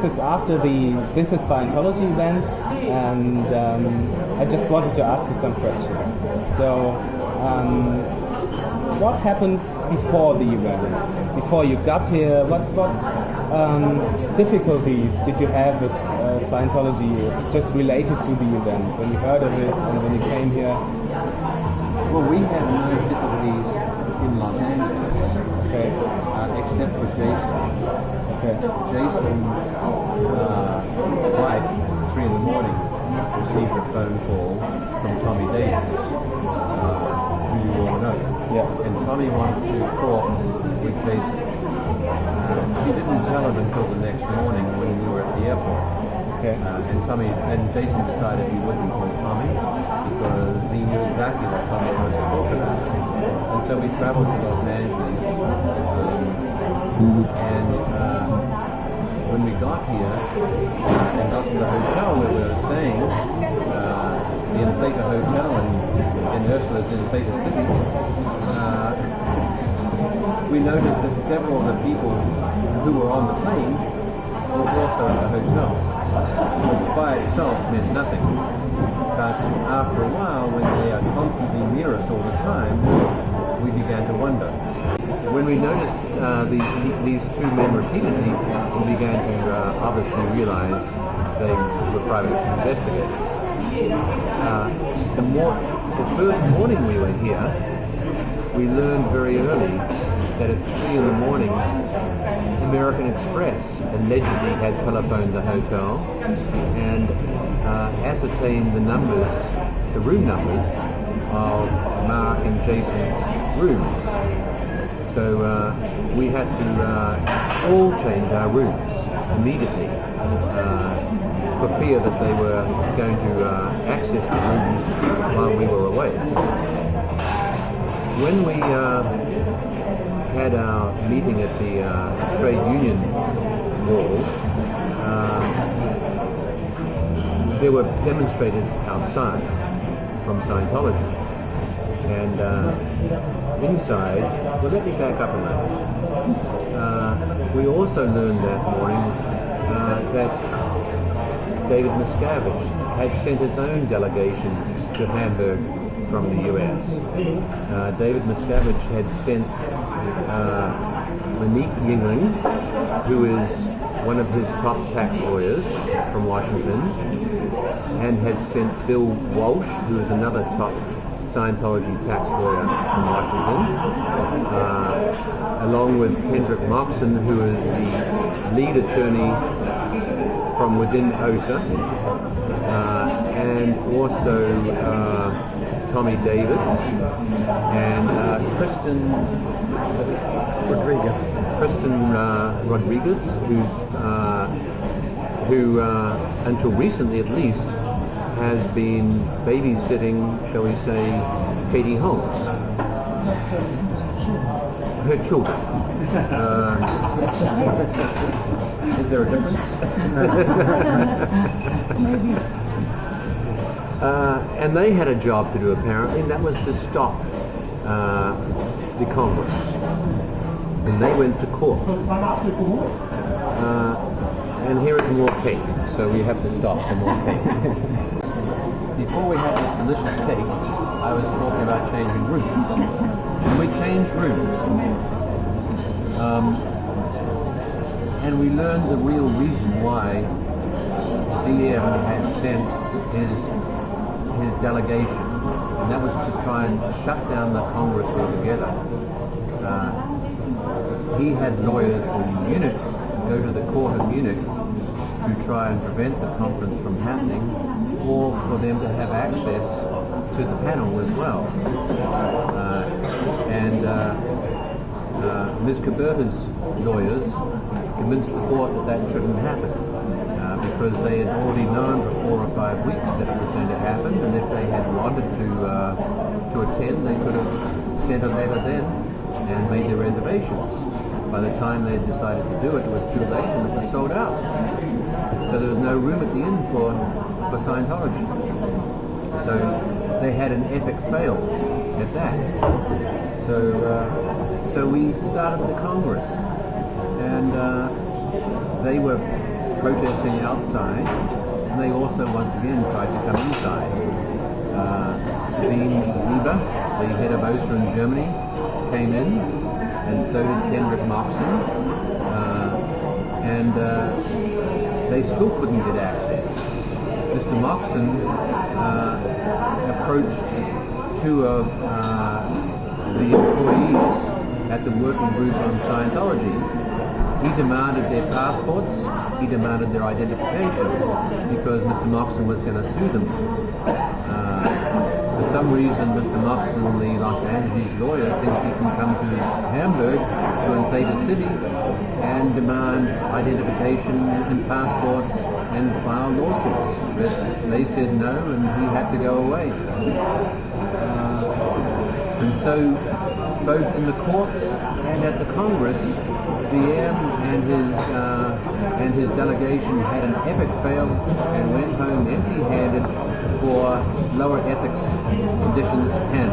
is after this is Scientology event, and I just wanted to ask you some questions. So, what happened before the event? Before you got here, what difficulties did you have with Scientology just related to the event, when you heard of it and when you came here? Well, we had no difficulties in Los Angeles, Okay. Except for Jason. Okay. Jason's wife, 3 in the morning, received a phone call from Tommy Davis, who you all know. Yeah. And Tommy wanted to talk with Jason. She didn't tell him until the next morning when we were at the airport. Okay. And Jason decided he wouldn't call Tommy because he knew exactly what Tommy wanted to talk about. And so we traveled to Los Angeles. And when we got here and got to the hotel where we were staying, the Entheta Hotel in Ursula's Entheta City, we noticed that several of the people who were on the plane were also at the hotel. Which by itself meant nothing. But after a while, when they are constantly near us all the time, we began to wonder. When we noticed these two men repeatedly, we began to obviously realize they were private investigators. The first morning we were here, we learned very early that at 3 in the morning, American Express allegedly had telephoned the hotel and ascertained the room numbers of Mark and Jason's rooms. So we had to all change our rooms immediately for fear that they were going to access the rooms while we were away. When we had our meeting at the trade union hall, there were demonstrators outside from Scientology, and inside, well, let me back up a moment. We also learned that morning that David Miscavige had sent his own delegation to Hamburg from the US. David Miscavige had sent Monique Yingling, who is one of his top tax lawyers from Washington, and had sent Bill Walsh, who is another top Scientology tax lawyer from Washington, along with Hendrik Moxon, who is the lead attorney from within OSA, and also Tommy Davis and Kristen Rodriguez, who until recently at least has been babysitting, shall we say, Katie Holmes, her children. Is there a difference? And they had a job to do apparently, and that was to stop the Congress. And they went to court. And here is more cake, so we have to stop for more cake. Before we had this delicious cake, I was talking about changing rooms. And we changed rooms. And we learned the real reason why DM had sent his delegation, and that was to try and shut down the Congress altogether. He had lawyers in Munich go to the court of Munich to try and prevent the conference from happening, or for them to have access to the panel as well. Ms. Caberta's lawyers convinced the court that that shouldn't happen, because they had already known for 4 or 5 weeks that it was going to happen, and if they had wanted to attend, they could have sent a letter then and made their reservations. By the time they had decided to do it, it was too late and it was sold out. So there was no room at the inn for Scientology. So they had an epic fail at that. So we started the Congress, and they were protesting outside, and they also once again tried to come inside. Sabine Lieber, the head of OSA in Germany, came in, and so did Kendrick Moxon, and they still couldn't get access. Mr. Moxon approached two of the employees at the working group on Scientology. He demanded their passports, he demanded their identification, because Mr. Moxon was going to sue them. For some reason, Mr. Moxon, the Los Angeles lawyer, thinks he can come to Hamburg, to entheta city, and demand identification and passports and file lawsuits. But they said no, and he had to go away. And so, both in the courts and at the Congress, VM and his delegation had an epic fail and went home empty-handed for lower ethics conditions 10.